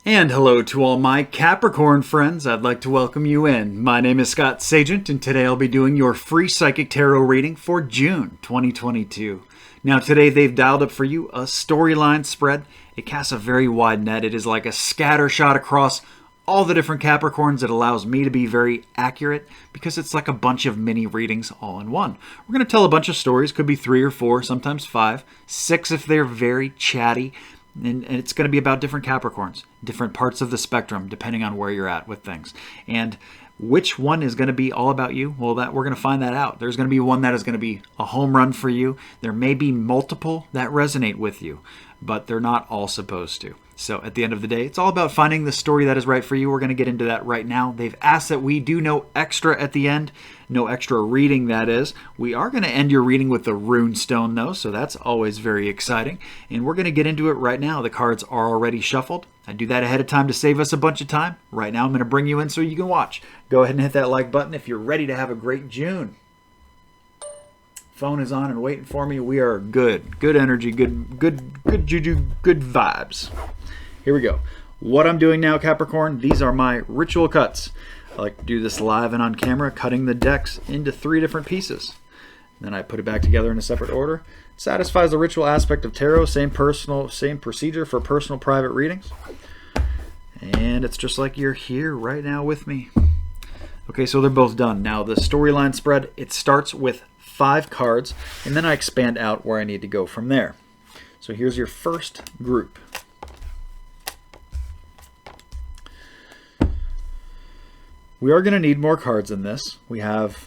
And hello to all my Capricorn friends. I'd like to welcome you in. My name is Scott Sagent, and today I'll be doing your free psychic tarot reading for June 2022. Now today they've dialed up for you a storyline spread. It casts a very wide net. It is like a scatter shot across all the different Capricorns. It allows me to be very accurate because it's like a bunch of mini readings all in one. We're going to tell a bunch of stories. Could be 3 or 4, sometimes 5, 6 if they're very chatty. And it's going to be about different Capricorns, different parts of the spectrum, depending on where you're at with things. And which one is going to be all about you? Well, we're going to find that out. There's going to be one that is going to be a home run for you. There may be multiple that resonate with you, but they're not all supposed to. So at the end of the day, it's all about finding the story that is right for you. We're going to get into that right now. They've asked that we do no extra at the end, no extra reading, that is. We are going to end your reading with the Runestone, though, so that's always very exciting. And we're going to get into it right now. The cards are already shuffled. I do that ahead of time to save us a bunch of time. Right now, I'm going to bring you in so you can watch. Go ahead and hit that like button if you're ready to have a great June. Phone is on and waiting for me. We are good. Good energy, good juju, good vibes. Here we go. What I'm doing now, Capricorn, these are my ritual cuts. I like to do this live and on camera, cutting the decks into 3 different pieces. Then I put it back together in a separate order. It satisfies the ritual aspect of tarot, same procedure for personal private readings. And it's just like you're here right now with me. Okay, so they're both done. Now the storyline spread, it starts with 5 cards, and then I expand out where I need to go from there. So here's your first group. We are going to need more cards in this. We have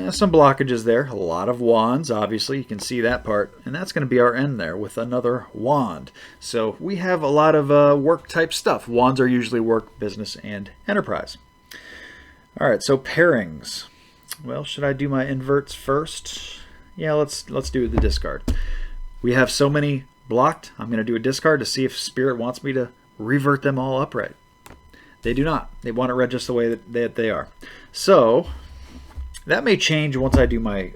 some blockages there. A lot of wands, obviously. You can see that part. And that's going to be our end there with another wand. So we have a lot of work type stuff. Wands are usually work, business, and enterprise. All right, so pairings. Well, should I do my inverts first? Yeah, let's do the discard. We have so many blocked. I'm going to do a discard to see if Spirit wants me to revert them all upright. They do not. They want it read just the way that they are. So that may change once I do my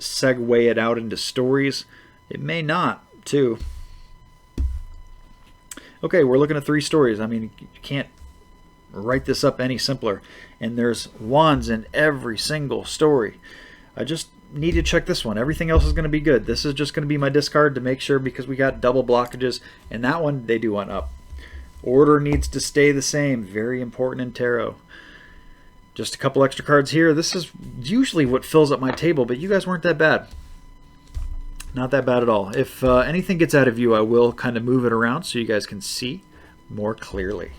segue it out into stories. It may not, too. Okay, we're looking at 3 stories. I mean, you can't write this up any simpler. And there's wands in every single story. I just need to check this one. Everything else is going to be good. This is just going to be my discard to make sure, because we got double blockages. And that one, they do want up. Order needs to stay the same. Very important in tarot. Just a couple extra cards here. This is usually what fills up my table, but you guys weren't that bad. Not that bad at all. If anything gets out of view, I will kind of move it around so you guys can see more clearly.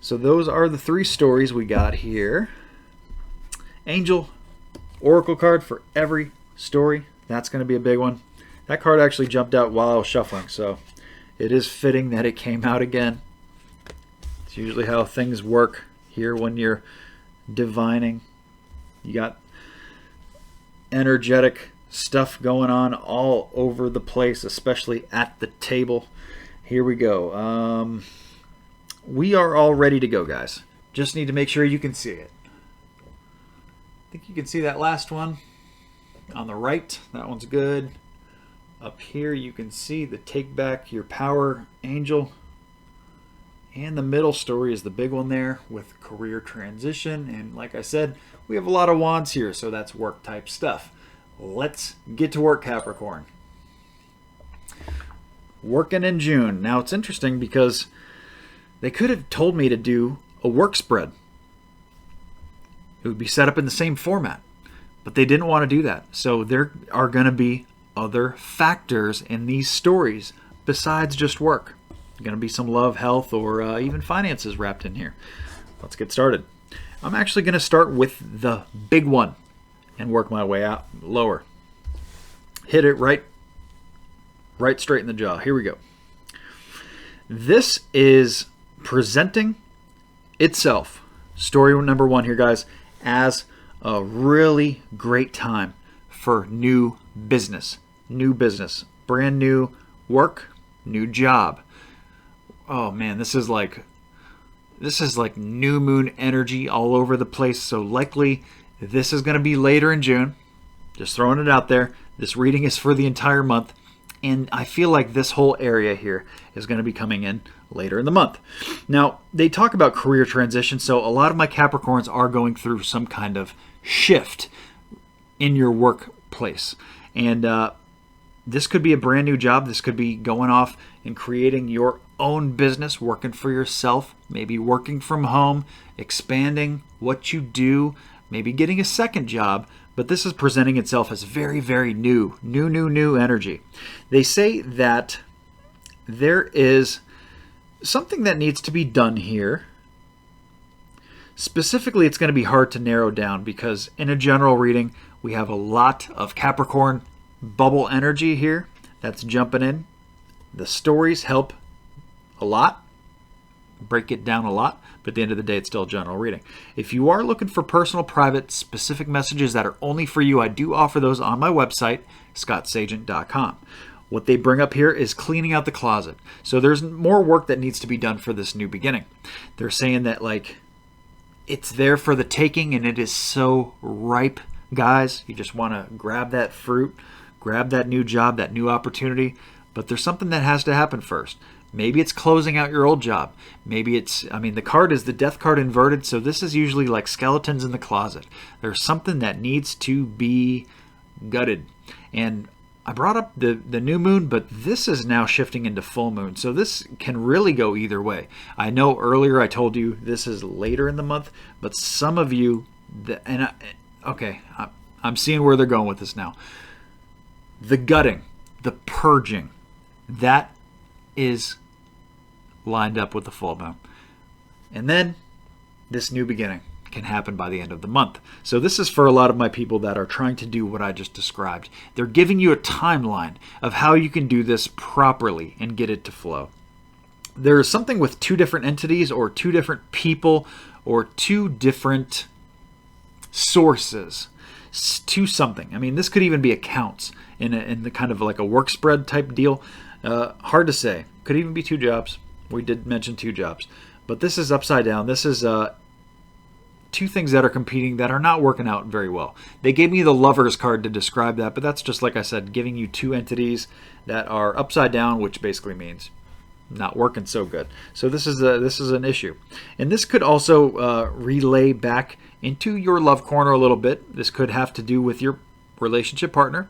So those are the 3 stories we got here. Angel, Oracle card for every story. That's going to be a big one. That card actually jumped out while I was shuffling, so it is fitting that it came out again. It's usually how things work here when you're divining. You got energetic stuff going on all over the place, especially at the table. Here we go. We are all ready to go, guys. Just need to make sure you can see it. I think you can see that last one on the right. That one's good. Up here you can see the Take Back Your Power Angel. And the middle story is the big one there with career transition. And like I said, we have a lot of wands here, so that's work type stuff. Let's get to work, Capricorn. Working in June. Now it's interesting because they could have told me to do a work spread. It would be set up in the same format, but they didn't want to do that. So there are going to be other factors in these stories besides just work. Going to be some love, health, or even finances wrapped in here. Let's get started. I'm actually going to start with the big one and work my way out lower. Hit it right straight in the jaw. Here we go. This is presenting itself, story number 1 here, guys, as a really great time for new business, brand new work, new job. Oh man, this is like new moon energy all over the place. So likely this is going to be later in June. Just throwing it out there. This reading is for the entire month. And I feel like this whole area here is going to be coming in later in the month. Now, they talk about career transition, so a lot of my Capricorns are going through some kind of shift in your workplace. And this could be a brand new job. This could be going off and creating your own business, working for yourself, maybe working from home, expanding what you do, maybe getting a second job. But this is presenting itself as very, very new energy. They say that there is something that needs to be done here. Specifically, it's going to be hard to narrow down because in a general reading, we have a lot of Capricorn bubble energy here that's jumping in. The stories help a lot, break it down a lot, but at the end of the day, it's still a general reading. If you are looking for personal, private, specific messages that are only for you, I do offer those on my website, scottsagent.com. What they bring up here is cleaning out the closet. So there's more work that needs to be done for this new beginning. They're saying that like it's there for the taking and it is so ripe, guys. You just want to grab that fruit, grab that new job, that new opportunity, but there's something that has to happen first. Maybe it's closing out your old job. Maybe it's, the card is the death card inverted, so this is usually like skeletons in the closet. There's something that needs to be gutted. And I brought up the new moon, but this is now shifting into full moon, so this can really go either way. I know earlier I told you this is later in the month, but some of you, I'm seeing where they're going with this now. The gutting, the purging, that is lined up with the full moon. And then this new beginning can happen by the end of the month. So this is for a lot of my people that are trying to do what I just described. They're giving you a timeline of how you can do this properly and get it to flow. There is something with two different entities or two different people or two different sources to something. This could even be accounts in the kind of like a work spread type deal. Hard to say. Could even be two jobs. We did mention two jobs. But this is upside down. This is two things that are competing that are not working out very well. They gave me the Lovers card to describe that, but that's just like I said, giving you two entities that are upside down, which basically means not working so good. So this is an issue. And this could also relay back into your love corner a little bit. This could have to do with your relationship partner.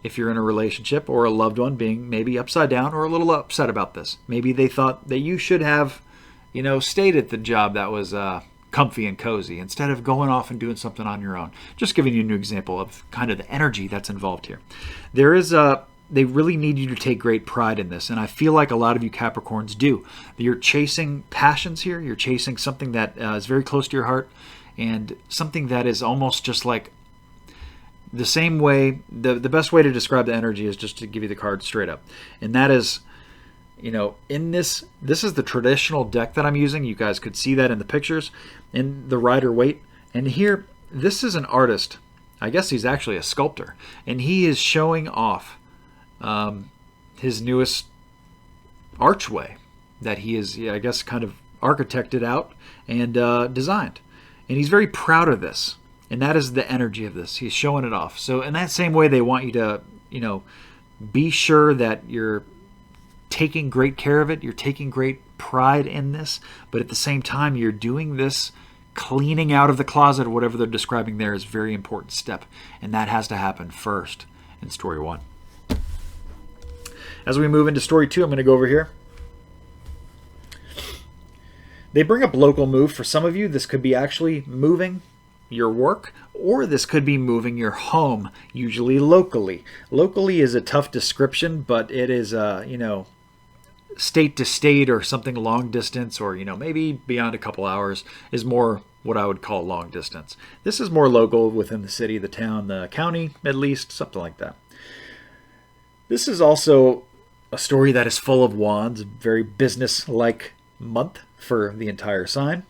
If you're in a relationship or a loved one being maybe upside down or a little upset about this. Maybe they thought that you should have, stayed at the job that was comfy and cozy instead of going off and doing something on your own. Just giving you a new example of kind of the energy that's involved here. They really need you to take great pride in this. And I feel like a lot of you Capricorns do. You're chasing passions here. You're chasing something that is very close to your heart and something that is almost just like the same way, the best way to describe the energy is just to give you the card straight up. And that is, in this is the traditional deck that I'm using. You guys could see that in the pictures, in the Rider-Waite. And here, this is an artist. I guess he's actually a sculptor. And he is showing off his newest archway that he is, I guess, kind of architected out and designed. And he's very proud of this. And that is the energy of this. He's showing it off. So in that same way, they want you to, be sure that you're taking great care of it. You're taking great pride in this. But at the same time, you're doing this cleaning out of the closet, whatever they're describing there, is a very important step. And that has to happen first in story 1. As we move into story 2, I'm going to go over here. They bring up local move. For some of you, this could be actually moving your work, or this could be moving your home, usually locally. Locally is a tough description, but it is, state to state or something long distance, or, maybe beyond a couple hours is more what I would call long distance. This is more local within the city, the town, the county, at least, something like that. This is also a story that is full of wands, very business-like month for the entire sign,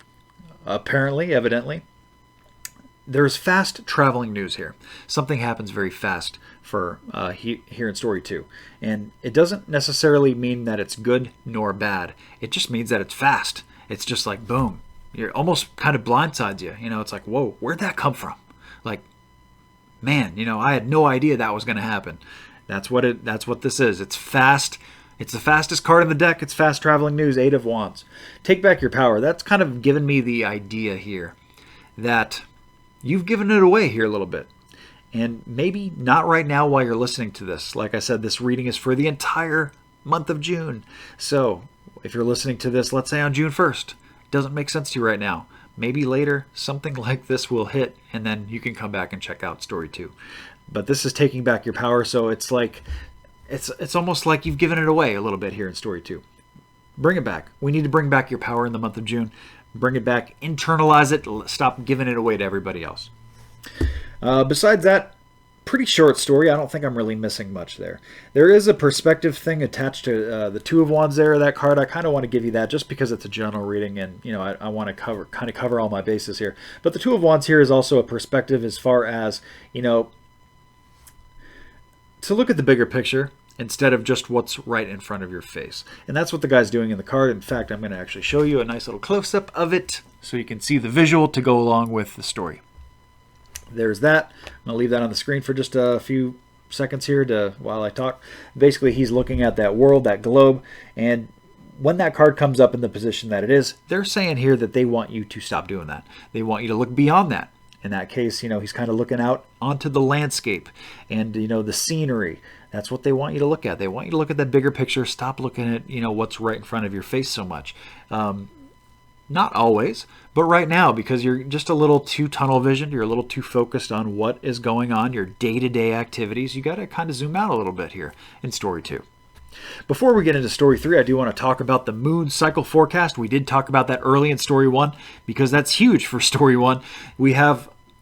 evidently. There's fast traveling news here. Something happens very fast for here in story 2. And it doesn't necessarily mean that it's good nor bad. It just means that it's fast. It's just like, boom. You're almost kind of blindsides you. It's like, whoa, where'd that come from? Like, man, I had no idea that was going to happen. That's what this is. It's fast. It's the fastest card in the deck. It's fast traveling news. 8 of Wands. Take back your power. That's kind of given me the idea here that you've given it away here a little bit. And maybe not right now while you're listening to this. Like I said, this reading is for the entire month of June. So if you're listening to this, let's say on June 1st, it doesn't make sense to you right now. Maybe later something like this will hit, and then you can come back and check out story 2. But this is taking back your power, so it's like it's almost like you've given it away a little bit here in story 2. Bring it back. We need to bring back your power in the month of June. Bring it back, internalize it, stop giving it away to everybody else. Besides that, pretty short story. I don't think I'm really missing much there. There is a perspective thing attached to the 2 of Wands there, that card. I kind of want to give you that just because it's a general reading, and I want to cover all my bases here. But the 2 of Wands here is also a perspective as far as, to look at the bigger picture instead of just what's right in front of your face. And that's what the guy's doing in the card. In fact, I'm going to actually show you a nice little close-up of it so you can see the visual to go along with the story. There's that. I'm going to leave that on the screen for just a few seconds here while I talk. Basically, he's looking at that world, that globe, and when that card comes up in the position that it is, they're saying here that they want you to stop doing that. They want you to look beyond that. In that case, he's kind of looking out onto the landscape and, the scenery. That's what they want you to look at. They want you to look at that bigger picture. Stop looking at, what's right in front of your face so much. Not always, but right now, because you're just a little too tunnel visioned, you're a little too focused on what is going on, your day-to-day activities. You got to kind of zoom out a little bit here in story 2. Before we get into story 3, I do want to talk about the moon cycle forecast. We did talk about that early in story 1 because that's huge for story 1.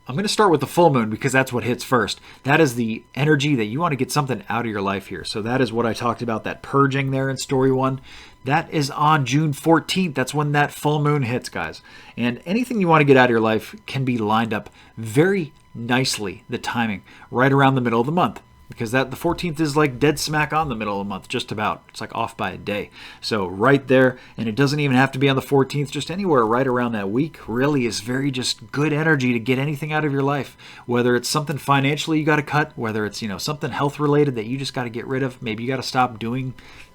I'm going to start with the full moon because that's what hits first. That is the energy that you want to get something out of your life here. So that is what I talked about, that purging there in story 1. That is on June 14th. That's when that full moon hits, guys. And anything you want to get out of your life can be lined up very nicely, the timing, right around the middle of the month. Because the 14th is like dead smack on the middle of the month, just about. It's like off by a day. So right there, and it doesn't even have to be on the 14th, just anywhere right around that week really is very just good energy to get anything out of your life. Whether it's something financially you got to cut, whether it's, something health related that you just got to get rid of. Maybe you got to stop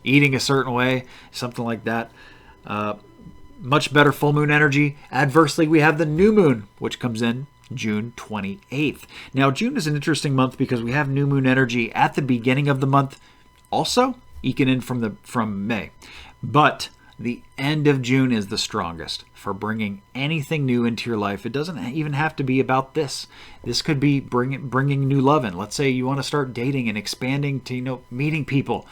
eating a certain way, something like that. Much better full moon energy. Adversely, we have the new moon, which comes in June 28th. Now, June is an interesting month because we have new moon energy at the beginning of the month, also eking in from May. But the end of June is the strongest for bringing anything new into your life. It doesn't even have to be about this. This could be bringing new love in. Let's say you want to start dating and expanding to, meeting people.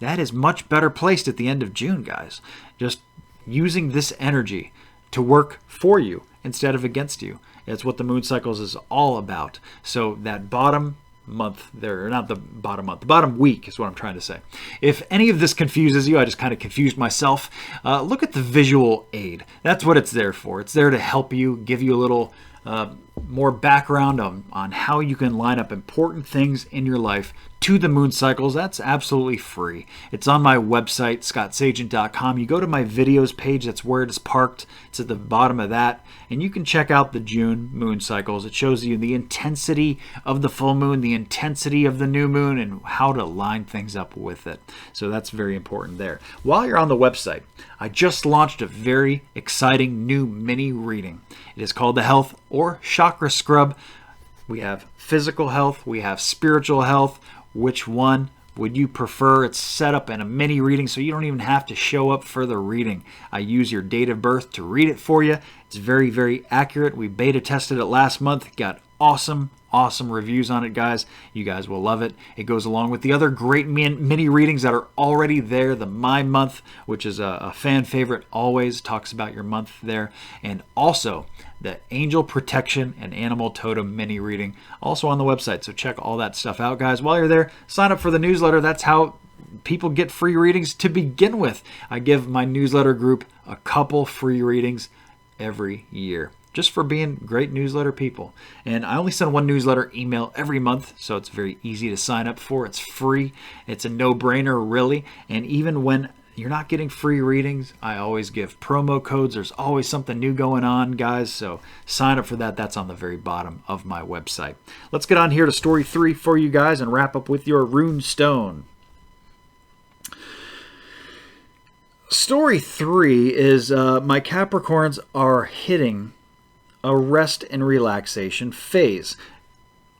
That is much better placed at the end of June, guys. Just using this energy to work for you instead of against you. It's what the moon cycles is all about. So that bottom month there, or not the bottom month, the bottom week is what I'm trying to say. If any of this confuses you, I just kind of confused myself. Look at the visual aid. That's what it's there for. It's there to help you, give you a little more background on how you can line up important things in your life to the moon cycles. That's absolutely free. It's on my website, scottsagent.com. You go to my videos page, that's where it is parked. It's at the bottom of that, and you can check out the June moon cycles. It shows you the intensity of the full moon, the intensity of the new moon, and how to line things up with it. So that's very important there. While you're on the website, I just launched a very exciting new mini reading. It is called the Health or Chakra Scrub. We have physical health, we have spiritual health. Which one would you prefer? It's set up in a mini reading, so you don't even have to show up for the reading. I use your date of birth to read it for you. It's very, very accurate. We beta tested it last month. Got awesome reviews on it, guys. You guys will love it. It goes along with the other great mini readings that are already there. The My Month, which is a fan favorite, always talks about your month there. And also the Angel Protection and Animal Totem mini reading, also on the website. So check all that stuff out, guys. While you're there, sign up for the newsletter. That's how people get free readings to begin with. I give my newsletter group a couple free readings every year, just for being great newsletter people. And I only send one newsletter email every month, so it's very easy to sign up for. It's free. It's a no-brainer, really. And even when you're not getting free readings. I always give promo codes. There's always something new going on, guys. So sign up for that. That's on the very bottom of my website. Let's get on here to story 3 for you guys and wrap up with your Runestone. Story 3 is my Capricorns are hitting a rest and relaxation phase.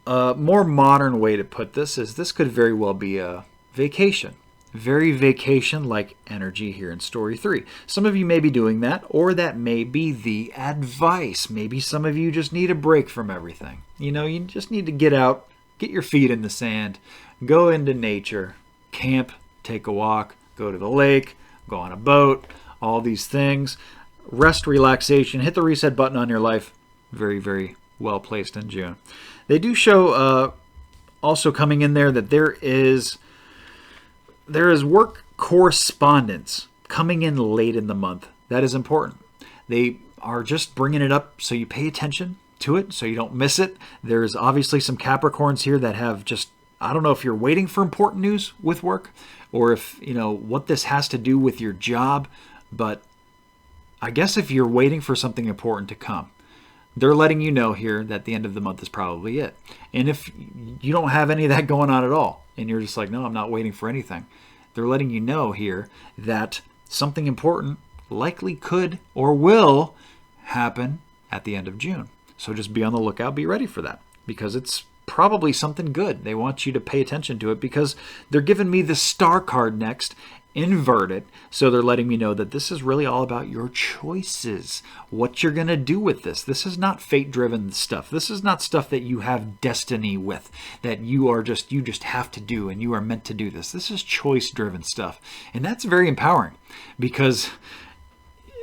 A more modern way to put this is this could very well be a vacation. Very vacation-like energy here in story 3. Some of you may be doing that, or that may be the advice. Maybe some of you just need a break from everything. You know, you just need to get out, get your feet in the sand, go into nature, camp, take a walk, go to the lake, go on a boat, all these things. Rest, relaxation, hit the reset button on your life. Very, very well placed in June. They do show also coming in there that there is work correspondence coming in late in the month. That is important. They are just bringing it up so you pay attention to it, so you don't miss it. There's obviously some Capricorns here that have just, I don't know if you're waiting for important news with work or if, you know, what this has to do with your job, but I guess if you're waiting for something important to come, they're letting you know here that the end of the month is probably it. And if you don't have any of that going on at all, and you're just like, no, I'm not waiting for anything, they're letting you know here that something important likely could or will happen at the end of June. So just be on the lookout, be ready for that, because it's probably something good. They want you to pay attention to it because they're giving me the star card next, inverted. So they're letting me know that this is really all about your choices, what you're going to do with this. This is not fate-driven stuff. This is not stuff that you have destiny with, that you just have to do and you are meant to do this. This is choice-driven stuff. And that's very empowering because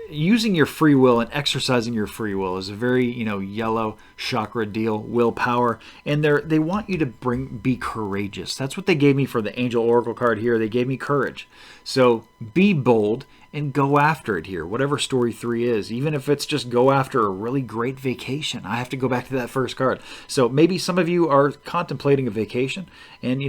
using your free will and exercising your free will is a very, yellow chakra deal, willpower. And they want you to be courageous. That's what they gave me for the Angel Oracle card here. They gave me courage. So be bold and go after it here, whatever story 3 is, even if it's just go after a really great vacation. I have to go back to that first card. So maybe some of you are contemplating a vacation and,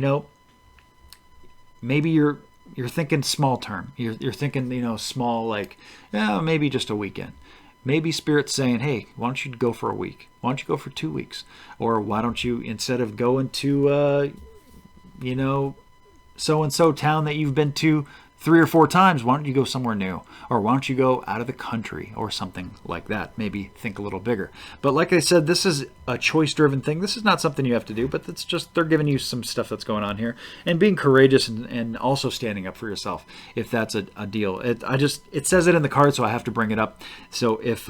maybe you're thinking small term. You're thinking, small, like, maybe just a weekend. Maybe Spirit's saying, hey, why don't you go for a week? Why don't you go for 2 weeks? Or why don't you, instead of going to, so-and-so town that you've been to 3 or 4 times, why don't you go somewhere new? Or why don't you go out of the country or something like that? Maybe think a little bigger. But like I said, this is a choice-driven thing. This is not something you have to do, but it's just they're giving you some stuff that's going on here. And being courageous and also standing up for yourself, if that's a deal. It says it in the card, so I have to bring it up. So if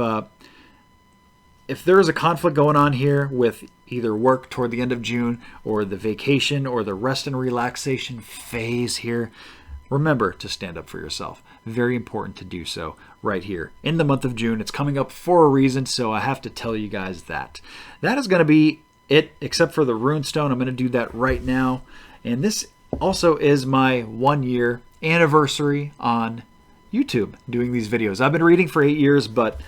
there is a conflict going on here with either work toward the end of June or the vacation or the rest and relaxation phase here, remember to stand up for yourself. Very important to do so right here in the month of June. It's coming up for a reason, so I have to tell you guys that. That is going to be it, except for the Runestone. I'm going to do that right now. And this also is my 1-year anniversary on YouTube doing these videos. I've been reading for 8 years, but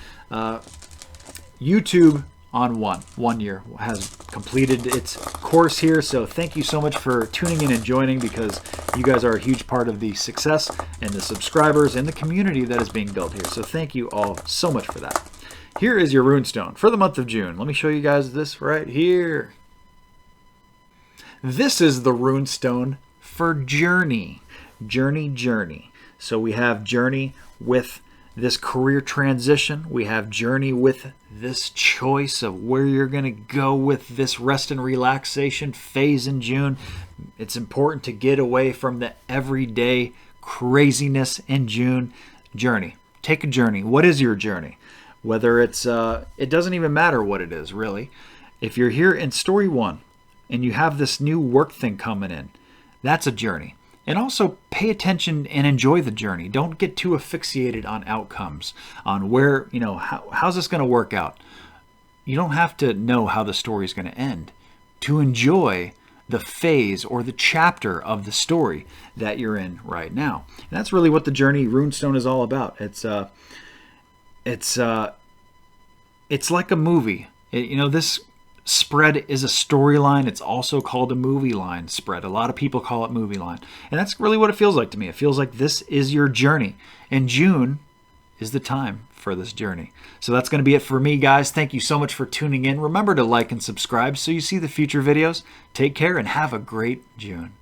YouTube on 1 year has completed its course here. So thank you so much for tuning in and joining, because you guys are a huge part of the success and the subscribers and the community that is being built here. So thank you all so much for that. Here is your Runestone for the month of June. Let me show you guys this right here. This is the Runestone for Journey. Journey. So we have Journey with this career transition. We have Journey with this choice of where you're going to go with this rest and relaxation phase in June. It's important to get away from the everyday craziness in June. Journey. Take a journey. What is your journey? Whether it's, it doesn't even matter what it is, really. If you're here in story 1 and you have this new work thing coming in, that's a journey. And also pay attention and enjoy the journey. Don't get too asphyxiated on outcomes, on where, how's this going to work out? You don't have to know how the story is going to end to enjoy the phase or the chapter of the story that you're in right now. And that's really what the Journey Runestone is all about. It's like a movie. This spread is a storyline. It's also called a movie line spread. A lot of people call it movie line. And that's really what it feels like to me. It feels like this is your journey. And June is the time for this journey. So that's going to be it for me, guys. Thank you so much for tuning in. Remember to like and subscribe so you see the future videos. Take care and have a great June.